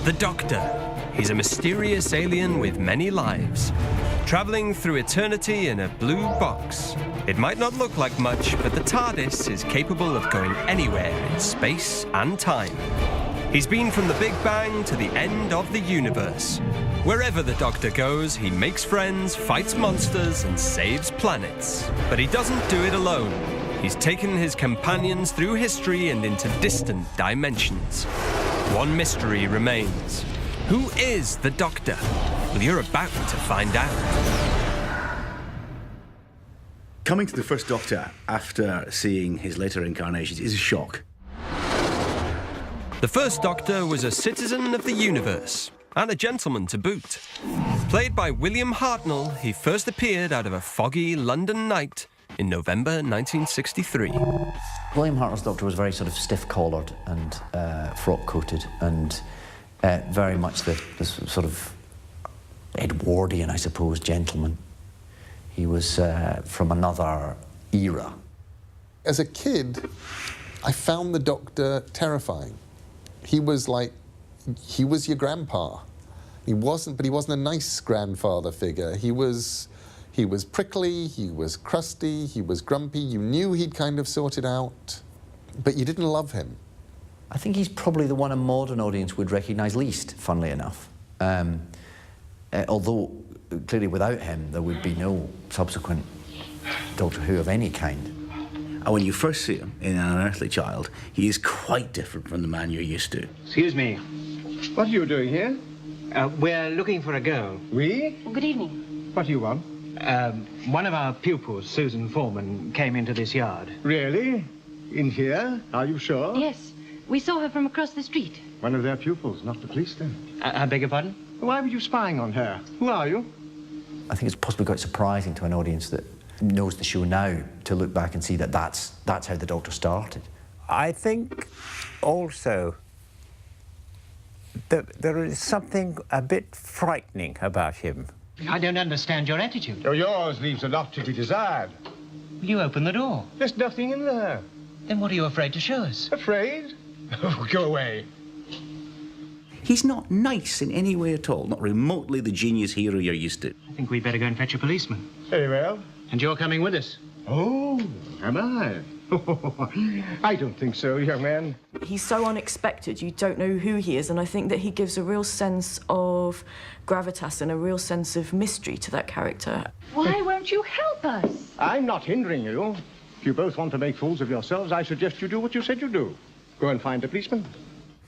The Doctor. He's a mysterious alien with many lives, travelling through eternity in a blue box. It might not look like much, but the TARDIS is capable of going anywhere in space and time. He's been from the Big Bang to the end of the universe. Wherever the Doctor goes, he makes friends, fights monsters, and saves planets. But he doesn't do it alone. He's taken his companions through history and into distant dimensions. One mystery remains. Who is the Doctor? Well, you're about to find out. Coming to the first Doctor after seeing his later incarnations is a shock. The first Doctor was a citizen of the universe, and a gentleman to boot. Played by William Hartnell, he first appeared out of a foggy London night in November 1963. William Hartnell's Doctor was very sort of stiff-collared and frock-coated and very much the sort of Edwardian, I suppose, gentleman. He was from another era. As a kid, I found the Doctor terrifying. He was your grandpa. He wasn't a nice grandfather figure. He was prickly, he was crusty, he was grumpy. You knew he'd kind of sorted out, but you didn't love him. I think he's probably the one a modern audience would recognise least, funnily enough. Although, clearly without him, there would be no subsequent Doctor Who of any kind. And when you first see him in An Unearthly Child, he is quite different from the man you're used to. Excuse me. What are you doing here? We're looking for a girl. We? Good evening. What do you want? One of our pupils, Susan Foreman, came into this yard. Really? In here? Are you sure? Yes. We saw her from across the street. One of their pupils, not the police then. I beg your pardon? Why were you spying on her? Who are you? I think it's possibly quite surprising to an audience that knows the show now to look back and see that that's how the Doctor started. I think also that there is something a bit frightening about him. I don't understand your attitude. Oh, yours leaves a lot to be desired. Will you open the door? There's nothing in there. Then what are you afraid to show us? Afraid? Oh, go away. He's not nice in any way at all, not remotely the genius hero you're used to. I think we'd better go and fetch a policeman. Very well. And you're coming with us? Oh, am I? I don't think so, young man. He's so unexpected, you don't know who he is, and I think that he gives a real sense of gravitas and a real sense of mystery to that character. Why won't you help us? I'm not hindering you. If you both want to make fools of yourselves, I suggest you do what you said you'd do. Go and find a policeman.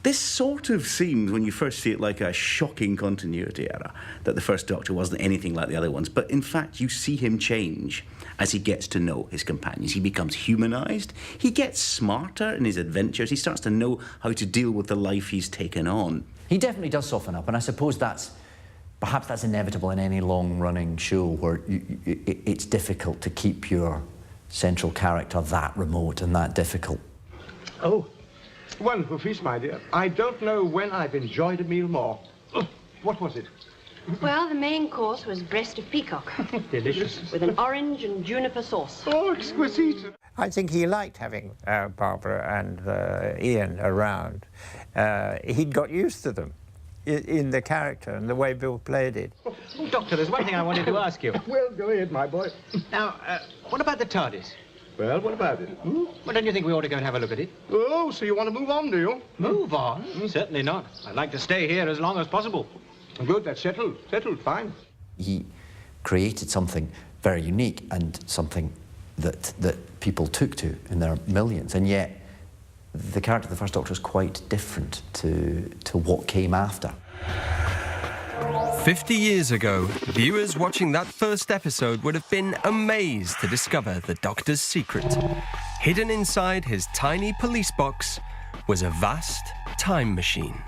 This sort of seems, when you first see it, like a shocking continuity error, that the first Doctor wasn't anything like the other ones. But in fact, you see him change as he gets to know his companions. He becomes humanised. He gets smarter in his adventures. He starts to know how to deal with the life he's taken on. He definitely does soften up, and I suppose perhaps that's inevitable in any long-running show where it's difficult to keep your central character that remote and that difficult. Oh. Wonderful feast, my dear. I don't know when I've enjoyed a meal more. Oh, what was it? Well, the main course was breast of peacock. Delicious. With an orange and juniper sauce. Oh, exquisite. I think he liked having Barbara and Ian around. He'd got used to them in the character and the way Bill played it. Oh, Doctor, there's one thing I wanted to ask you. Well, go ahead, my boy. Now, what about the TARDIS? Well, what about it? Well, don't you think we ought to go and have a look at it? Oh, so you want to move on, do you? Move on? Certainly not. I'd like to stay here as long as possible. Good, that's settled. Settled, fine. He created something very unique and something that people took to in their millions, and yet the character of the First Doctor is quite different to what came after. 50 years ago, viewers watching that first episode would have been amazed to discover the Doctor's secret. Hidden inside his tiny police box was a vast time machine.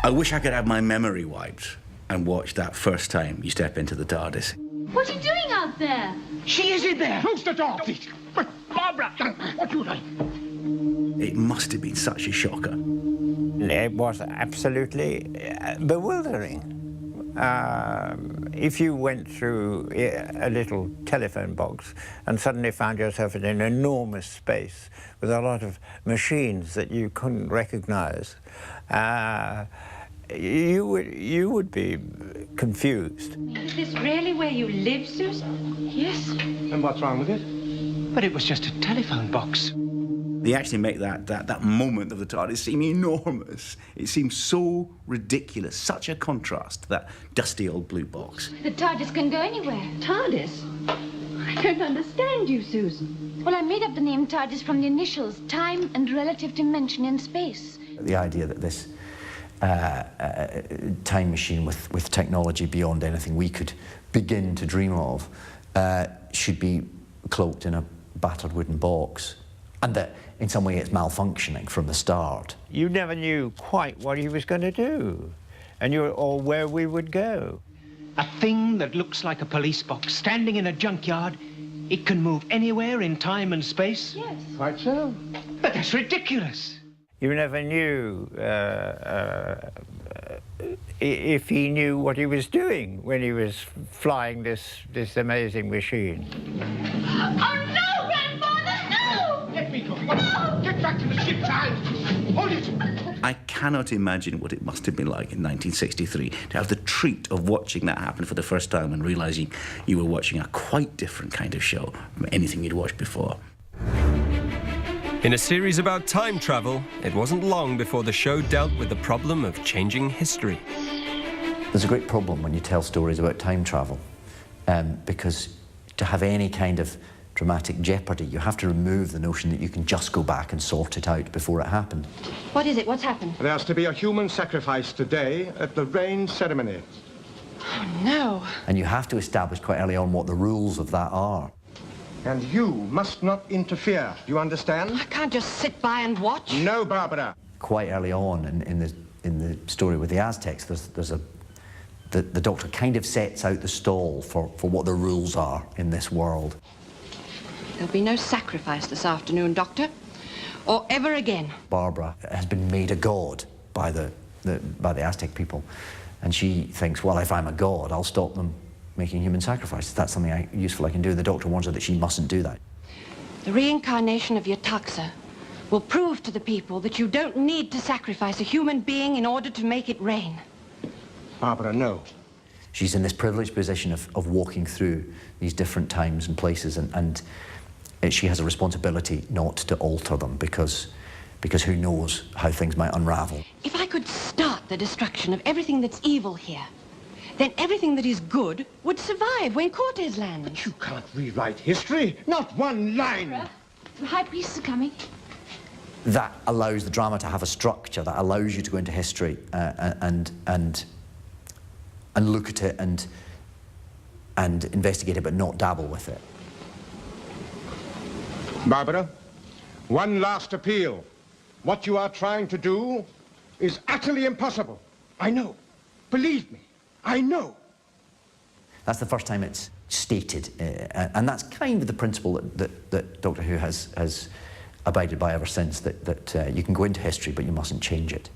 I wish I could have my memory wiped and watch that first time you step into the TARDIS. What are you doing out there? She is in there! Close the door, please. Barbara, what are you doing? It must have been such a shocker. It was absolutely bewildering. If you went through a little telephone box and suddenly found yourself in an enormous space with a lot of machines that you couldn't recognize, you would be confused. Is this really where you live, Susan? Yes. And what's wrong with it? But it was just a telephone box. They actually make that moment of the TARDIS seem enormous. It seems so ridiculous, such a contrast to that dusty old blue box. The TARDIS can go anywhere. TARDIS? I don't understand you, Susan. Well, I made up the name TARDIS from the initials, time and relative dimension in space. The idea that this time machine with technology beyond anything we could begin to dream of should be cloaked in a battered wooden box, and that in some way it's malfunctioning from the start. You never knew quite what he was going to do, or where we would go. A thing that looks like a police box standing in a junkyard. It can move anywhere in time and space. Yes. Quite so. But that's ridiculous. You never knew if he knew what he was doing when he was flying this amazing machine. Oh, no, Grandfather, no! Let me go. No! Get back to the ship, child. Hold it. I cannot imagine what it must have been like in 1963 to have the treat of watching that happen for the first time and realising you were watching a quite different kind of show from anything you'd watched before. In a series about time travel, it wasn't long before the show dealt with the problem of changing history. There's a great problem when you tell stories about time travel, because to have any kind of dramatic jeopardy, you have to remove the notion that you can just go back and sort it out before it happened. What is it? What's happened? There's to be a human sacrifice today at the rain ceremony. Oh, no. And you have to establish quite early on what the rules of that are. And you must not interfere. Do you understand? I can't just sit by and watch. No, Barbara. Quite early on in the story with the Aztecs, the Doctor kind of sets out the stall for what the rules are in this world. There'll be no sacrifice this afternoon, Doctor. Or ever again. Barbara has been made a god by the Aztec people. And she thinks, well, if I'm a god, I'll stop them making human sacrifices. That's something useful I can do. The Doctor warns her that she mustn't do that. The reincarnation of Yetaxa will prove to the people that you don't need to sacrifice a human being in order to make it rain. Barbara, no. She's in this privileged position of walking through these different times and places, and she has a responsibility not to alter them, because who knows how things might unravel. If I could start the destruction of everything that's evil here, then everything that is good would survive when Cortez lands. But you can't rewrite history. Not one line. The High Priest is coming. That allows the drama to have a structure, that allows you to go into history and look at it and investigate it, but not dabble with it. Barbara, one last appeal. What you are trying to do is utterly impossible. I know. Believe me, I know. That's the first time it's stated, and that's kind of the principle that Doctor Who has abided by ever since, that you can go into history, but you mustn't change it.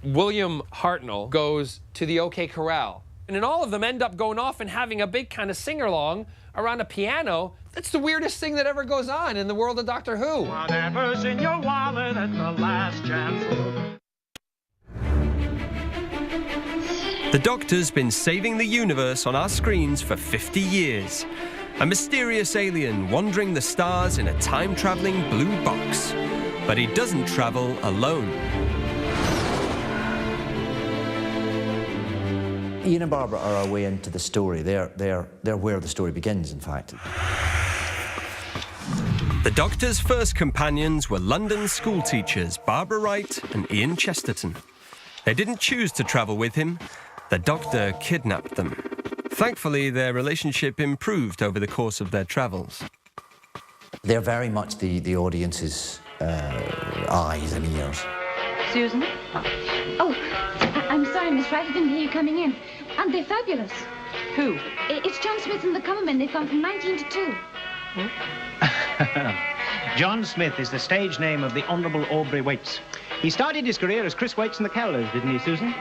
William Hartnell goes to the OK Corral, and then all of them end up going off and having a big kind of sing-along around a piano. That's the weirdest thing that ever goes on in the world of Doctor Who. Whatever's in your wallet at the last chance. The Doctor's been saving the universe on our screens for 50 years. A mysterious alien wandering the stars in a time-traveling blue box. But he doesn't travel alone. Ian and Barbara are our way into the story. They're where the story begins, in fact. The Doctor's first companions were London school teachers Barbara Wright and Ian Chesterton. They didn't choose to travel with him. The Doctor kidnapped them. Thankfully, their relationship improved over the course of their travels. They're very much the audience's eyes and ears. Susan? Oh, I'm sorry, Miss Wright. I didn't hear you coming in. Aren't they fabulous? Who? It's John Smith and the Common. They've gone from 19 to 2. John Smith is the stage name of the Honourable Aubrey Waits. He started his career as Chris Waits and the Callers, didn't he, Susan?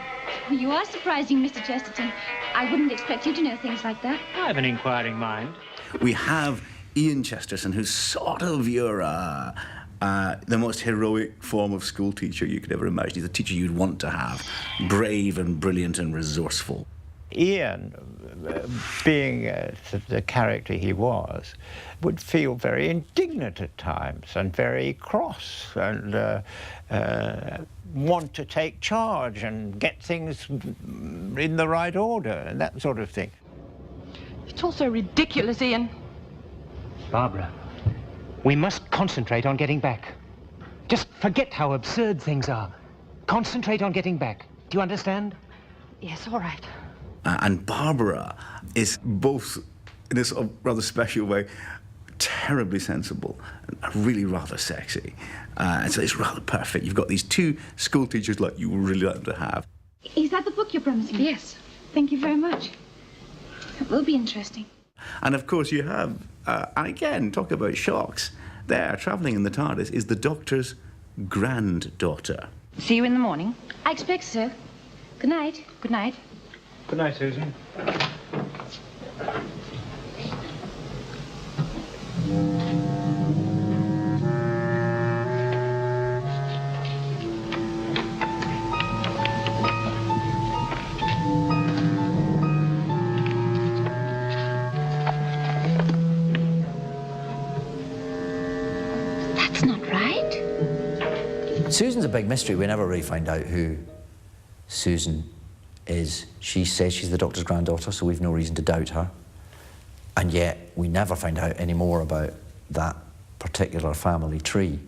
Well, you are surprising, Mr. Chesterton. I wouldn't expect you to know things like that. I have an inquiring mind. We have Ian Chesterton, who's sort of your the most heroic form of school teacher you could ever imagine. He's a teacher you'd want to have, brave and brilliant and resourceful. Ian, being the character he was, would feel very indignant at times and very cross and want to take charge and get things in the right order and that sort of thing. It's all so ridiculous, Ian. Barbara, we must concentrate on getting back. Just forget how absurd things are. Concentrate on getting back. Do you understand? Yes, all right. And Barbara is both, in a sort of rather special way, terribly sensible and really rather sexy. And so it's rather perfect. You've got these two school teachers like you would really like them to have. Is that the book you're promising? Yes. Thank you very much. It will be interesting. And of course you have, and again, talk about shocks, there, travelling in the TARDIS, is the Doctor's granddaughter. See you in the morning. I expect so. Good night. Good night. Good night, Susan. That's not right. Susan's a big mystery. We never really find out who Susan is. She says she's the Doctor's granddaughter, so we've no reason to doubt her. And yet, we never find out any more about that particular family tree.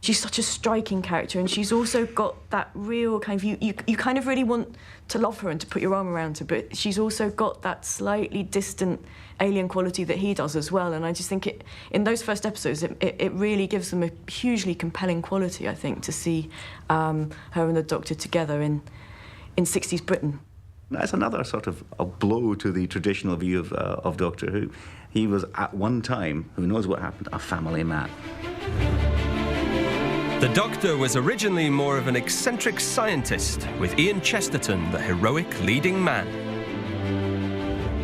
She's such a striking character, and she's also got that real kind of... You kind of really want to love her and to put your arm around her, but she's also got that slightly distant alien quality that he does as well, and I just think in those first episodes, it really gives them a hugely compelling quality, I think, to see her and the Doctor together in 60s Britain. That's another sort of a blow to the traditional view of Doctor Who. He was, at one time, who knows what happened, a family man. The Doctor was originally more of an eccentric scientist, with Ian Chesterton the heroic leading man.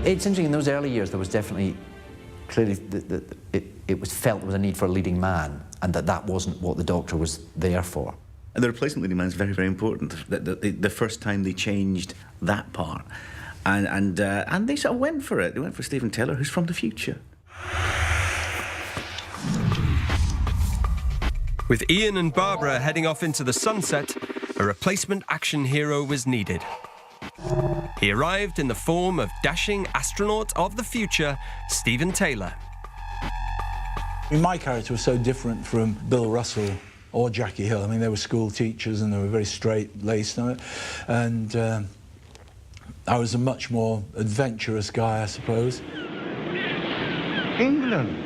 It's interesting, in those early years, there was definitely, clearly, it was felt there was a need for a leading man, and that wasn't what the Doctor was there for. And the replacement leading man is very, very important. The first time they changed that part. And they sort of went for it. They went for Stephen Taylor, who's from the future. With Ian and Barbara heading off into the sunset, a replacement action hero was needed. He arrived in the form of dashing astronaut of the future, Stephen Taylor. My character was so different from Bill Russell or Jackie Hill. I mean, they were school teachers and they were very straight-laced, and I was a much more adventurous guy, I suppose. England.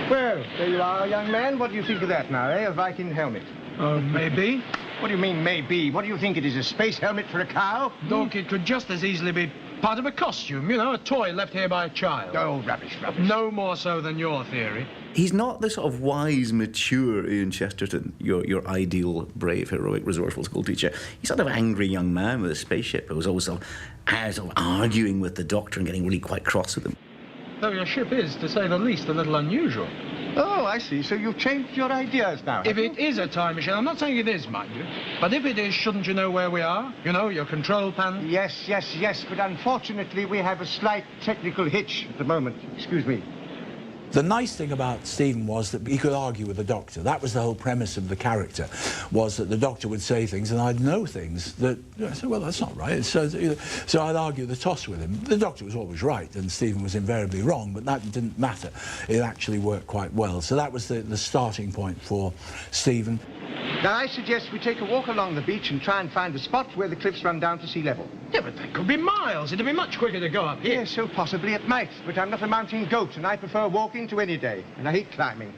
Well, there you are, young man. What do you think of that now, eh? A Viking helmet. Maybe. What do you mean, maybe? What do you think it is, a space helmet for a cow? Doc, it could just as easily be part of a costume, you know, a toy left here by a child. Oh, rubbish, rubbish. No more so than your theory. He's not the sort of wise, mature Ian Chesterton, your ideal, brave, heroic, resourceful school teacher. He's sort of an angry young man with a spaceship who was always sort of arguing with the Doctor and getting really quite cross with him. Though your ship is, to say the least, a little unusual. Oh, I see. So you've changed your ideas now. If it is a time machine, I'm not saying it is, mind you, but if it is, shouldn't you know where we are? You know, your control panel? Yes, but unfortunately we have a slight technical hitch at the moment. Excuse me. The nice thing about Stephen was that he could argue with the Doctor. That was the whole premise of the character, was that the Doctor would say things and I'd know things that, I said, well, that's not right. So I'd argue the toss with him. The Doctor was always right and Stephen was invariably wrong, but that didn't matter. It actually worked quite well. So that was the starting point for Stephen. Now, I suggest we take a walk along the beach and try and find a spot where the cliffs run down to sea level. Yeah, but that could be miles. It'd be much quicker to go up here. Yes, so possibly it might, but I'm not a mountain goat, and I prefer walking to any day, and I hate climbing.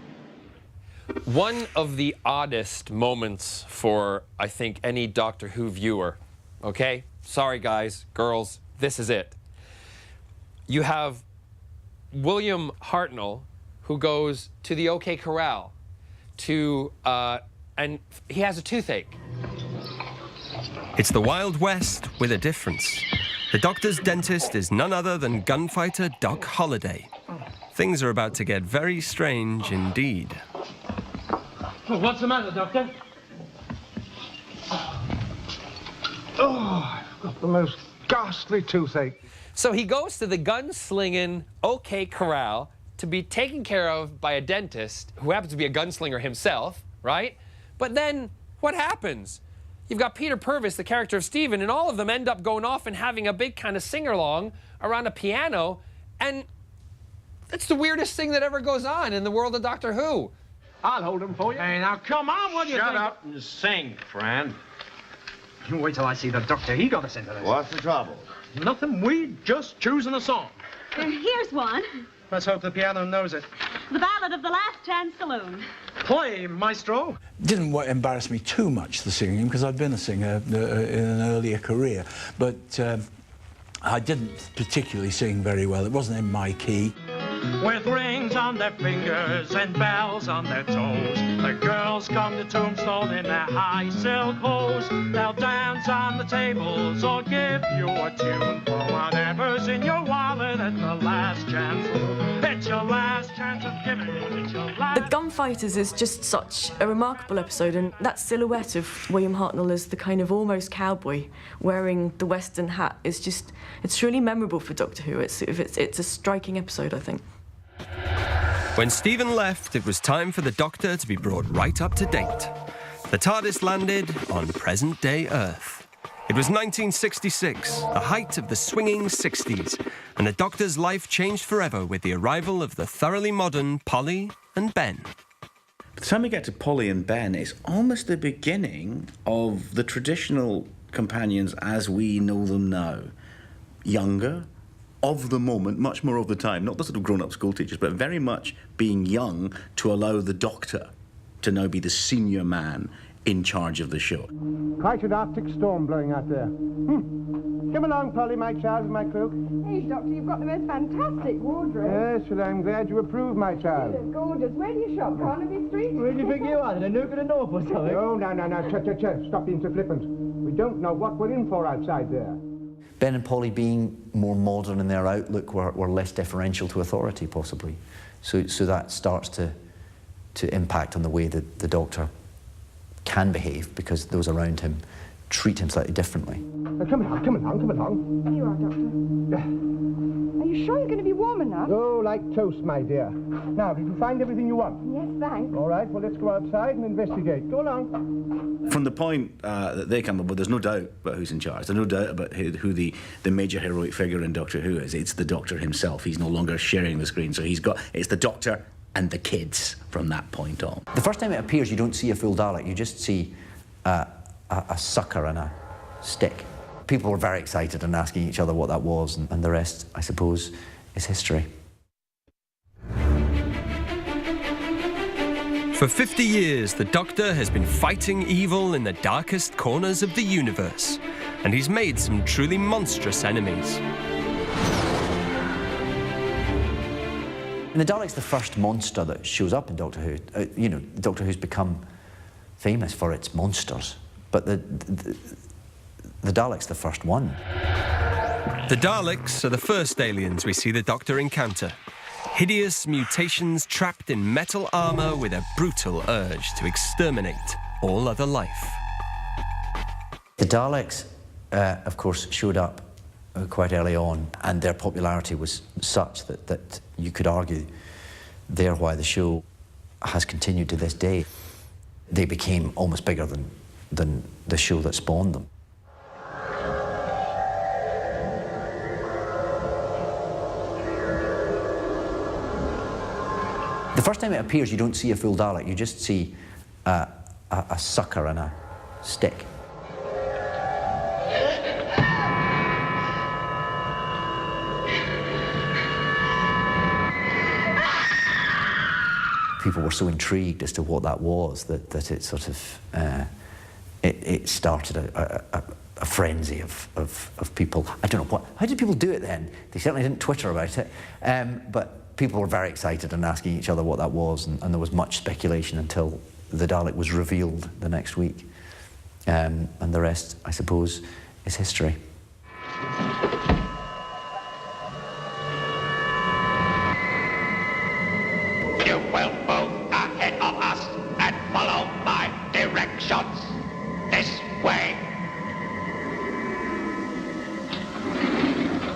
One of the oddest moments for, I think, any Doctor Who viewer, okay? Sorry, guys, girls, this is it. You have William Hartnell, who goes to the OK Corral and he has a toothache. It's the Wild West with a difference. The Doctor's dentist is none other than gunfighter Doc Holliday. things are about to get very strange indeed. Well, what's the matter, Doctor? Oh, I've got the most ghastly toothache. So he goes to the gunslinging OK Corral to be taken care of by a dentist who happens to be a gunslinger himself, right? But then what happens? You've got Peter Purves, the character of Stephen, and all of them end up going off and having a big kind of sing-along around a piano, and that's the weirdest thing that ever goes on in the world of Doctor Who. I'll hold him for you. Hey, now come on, what do you Shut think? up and sing, Fran. You wait till I see the doctor. He got us into this. What's the trouble? Nothing. We just choosing a song. Here's one. Let's hope the piano knows it. The Ballad of the Last Chance Saloon. Play, maestro. Didn't embarrass me too much, the singing, because I'd been a singer in an earlier career, but I didn't particularly sing very well. It wasn't in my key. With rings on their fingers and bells on their toes, the girls come to Tombstone in their high silk hose. They'll dance on the tables or give you a tune for whatever's in your wallet at the last chance. It's your last chance of giving it. It's your last. The Gunfighters is just such a remarkable episode, and that silhouette of William Hartnell as the kind of almost cowboy wearing the Western hat is just, it's really memorable for Doctor Who. It's a striking episode, I think. When Stephen left, it was time for the Doctor to be brought right up to date. The TARDIS landed on present-day Earth. It was 1966, the height of the swinging 60s, and the Doctor's life changed forever with the arrival of the thoroughly modern Polly and Ben. By the time we get to Polly and Ben, it's almost the beginning of the traditional companions as we know them now. Younger, of the moment, much more of the time, not the sort of grown-up school teachers, but very much being young to allow the Doctor to now be the senior man in charge of the show. Quite an Arctic storm blowing out there. Come along, Polly, my child, my cloak. Hey, Doctor, you've got the most fantastic wardrobe. Yes, well, I'm glad you approve, my child. It's gorgeous. Where do you shop? Carnaby Street? Where do you think you are? In a nuke of the North or something? Oh, no. Stop being so flippant. We don't know what we're in for outside there. Ben and Polly being more modern in their outlook were less deferential to authority, possibly. So that starts to impact on the way that the Doctor can behave, because those around him treat him slightly differently. Come along. Here you are, Doctor. Are you sure you're going to be warm enough? Oh, like toast, my dear. Now, did you find everything you want? Yes, thanks. All right, well, let's go outside and investigate. Go along. From the point that they come up with, there's no doubt about who's in charge. There's no doubt about who the major heroic figure in Doctor Who is. It's the Doctor himself. He's no longer sharing the screen, so it's the Doctor and the kids from that point on. The first time it appears, you don't see a full Dalek. You just see a sucker and a stick. People were very excited and asking each other what that was, and the rest, I suppose, is history. For 50 years, the Doctor has been fighting evil in the darkest corners of the universe, and he's made some truly monstrous enemies. And the Dalek's the first monster that shows up in Doctor Who. Doctor Who's become famous for its monsters, but the Dalek's the first one. The Daleks are the first aliens we see the Doctor encounter. Hideous mutations trapped in metal armor with a brutal urge to exterminate all other life. The Daleks, of course, showed up quite early on, and their popularity was such that you could argue they're why the show has continued to this day. They became almost bigger than the show that spawned them. The first time it appears, you don't see a full Dalek. You just see a sucker and a stick. People were so intrigued as to what that was that it sort of it started a frenzy of people. I don't know how did people do it then? They certainly didn't Twitter about it, but people were very excited and asking each other what that was, and there was much speculation until the Dalek was revealed the next week, and the rest, I suppose, is history. shots. This way.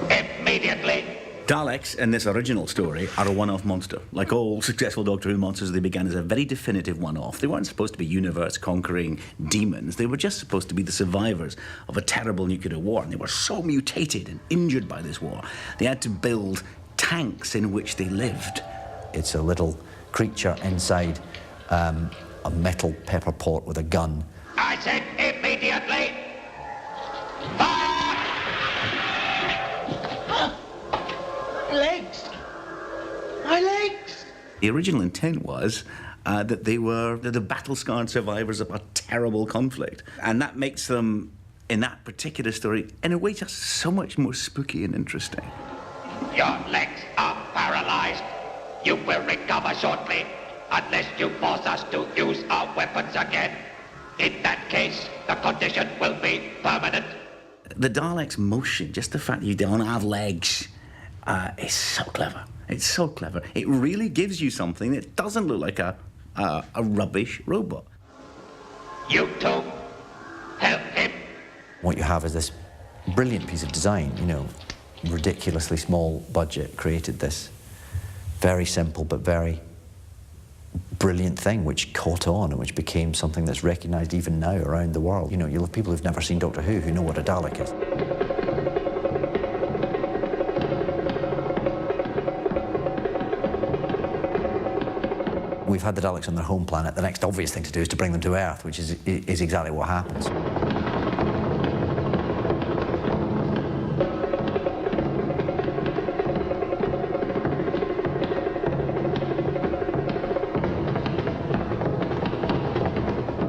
Immediately. Daleks in this original story are a one-off monster. Like all successful Doctor Who monsters, they began as a very definitive one-off. They weren't supposed to be universe-conquering demons. They were just supposed to be the survivors of a terrible nuclear war, and they were so mutated and injured by this war, they had to build tanks in which they lived. It's a little creature inside a metal pepper pot with a gun. I said immediately. Legs! My legs! The original intent was that they were the battle-scarred survivors of a terrible conflict. And that makes them, in that particular story, in a way just so much more spooky and interesting. Your legs are paralyzed. You will recover shortly, unless you force us to use our weapons again. In that case, the condition will be permanent. The Daleks' motion, just the fact that you don't have legs, is so clever. It's so clever. It really gives you something that doesn't look like a rubbish robot. You two, help him. What you have is this brilliant piece of design, you know, ridiculously small budget, created this very simple but very brilliant thing which caught on and which became something that's recognised even now around the world. You know, you'll have people who've never seen Doctor Who know what a Dalek is. We've had the Daleks on their home planet. The next obvious thing to do is to bring them to Earth, which is exactly what happens.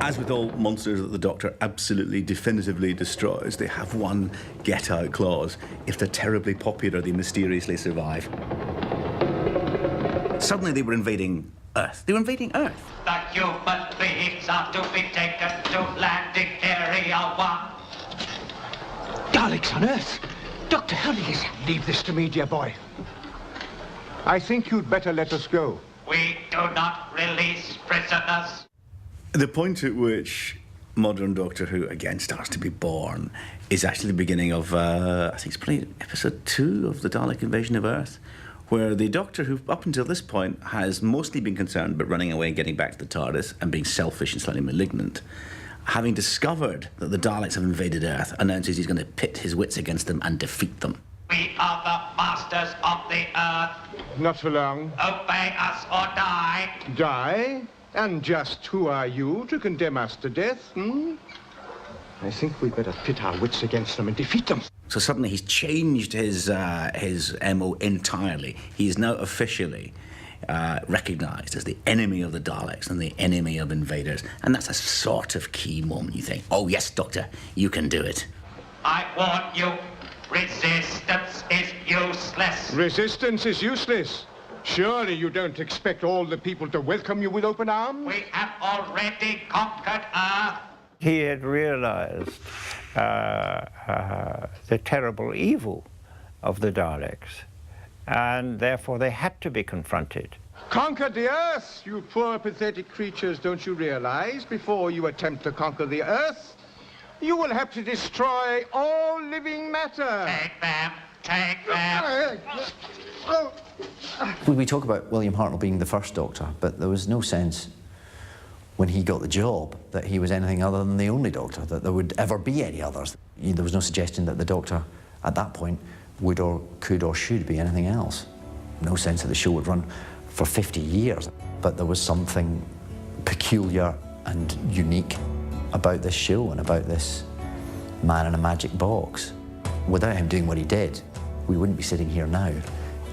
As with all monsters that the Doctor absolutely definitively destroys, they have one get-out clause. If they're terribly popular, they mysteriously survive. Suddenly they were invading Earth. They were invading Earth. The human beings are to be taken to landing area 1. Daleks on Earth? Dr. Hermes. Leave this to me, dear boy. I think you'd better let us go. We do not release prisoners. The point at which modern Doctor Who again starts to be born is actually the beginning of, I think it's probably episode 2 of the Dalek Invasion of Earth, where the Doctor, who up until this point has mostly been concerned about running away and getting back to the TARDIS and being selfish and slightly malignant, having discovered that the Daleks have invaded Earth, announces he's going to pit his wits against them and defeat them. We are the masters of the Earth. Not for long. Obey us or die. Die? And just who are you to condemn us to death, I think we better pit our wits against them and defeat them. So suddenly he's changed his MO entirely. He is now officially recognised as the enemy of the Daleks and the enemy of invaders. And that's a sort of key moment. You think, oh yes, Doctor, you can do it. I warn you, resistance is useless. Resistance is useless. Surely you don't expect all the people to welcome you with open arms? We have already conquered Earth. He had realized the terrible evil of the Daleks, and therefore they had to be confronted. Conquer the Earth, you poor pathetic creatures, don't you realize? Before you attempt to conquer the Earth, you will have to destroy all living matter. Take them, take them. We talk about William Hartnell being the first Doctor, but there was no sense when he got the job that he was anything other than the only Doctor, that there would ever be any others. There was no suggestion that the Doctor at that point would or could or should be anything else. No sense that the show would run for 50 years. But there was something peculiar and unique about this show and about this man in a magic box. Without him doing what he did, we wouldn't be sitting here now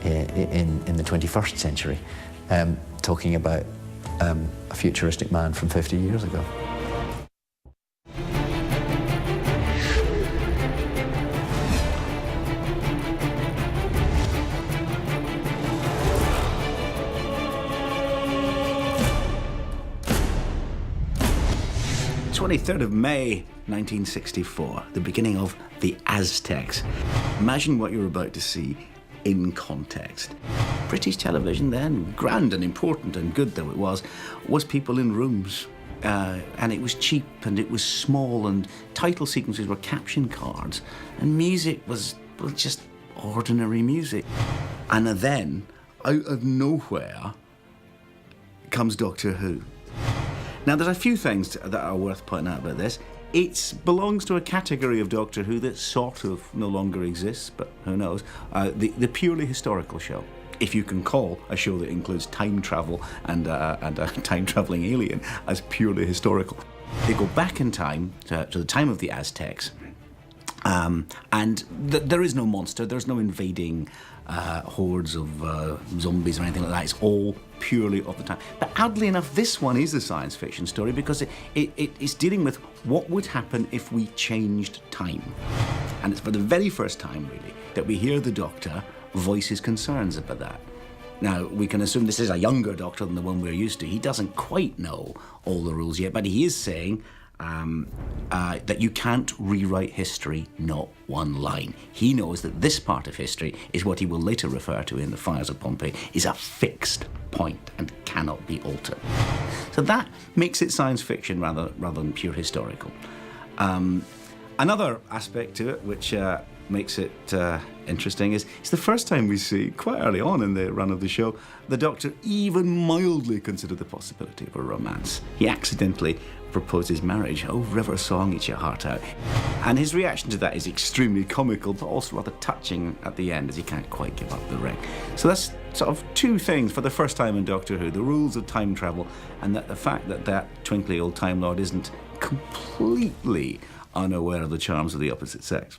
in the 21st century talking about a futuristic man from 50 years ago. of May 1964, the beginning of the Aztecs. Imagine what you're about to see in context. British television then, grand and important and good though it was people in rooms and it was cheap and it was small, and title sequences were caption cards, and music was just ordinary music. And then, out of nowhere, comes Doctor Who. Now, there's a few things that are worth pointing out about this. It belongs to a category of Doctor Who that sort of no longer exists, but who knows, the purely historical show. If you can call a show that includes time travel and a time-travelling alien as purely historical. They go back in time to the time of the Aztecs, and there is no monster, there's no invading hordes of zombies or anything like that. It's all purely of the time. But oddly enough, this one is a science fiction story because it's dealing with what would happen if we changed time. And it's for the very first time, really, that we hear the Doctor voice his concerns about that. Now, we can assume this is a younger Doctor than the one we're used to. He doesn't quite know all the rules yet, but he is saying that you can't rewrite history, not one line. He knows that this part of history is what he will later refer to in The Fires of Pompeii, is a fixed point and cannot be altered. So that makes it science fiction rather than pure historical. Another aspect to it, which makes it interesting, is it's the first time we see, quite early on in the run of the show, the Doctor even mildly consider the possibility of a romance. He accidentally proposes marriage. Oh, River Song, eats your heart out. And his reaction to that is extremely comical, but also rather touching at the end, as he can't quite give up the ring. So that's sort of two things for the first time in Doctor Who: the rules of time travel, and that the fact that that twinkly old Time Lord isn't completely unaware of the charms of the opposite sex.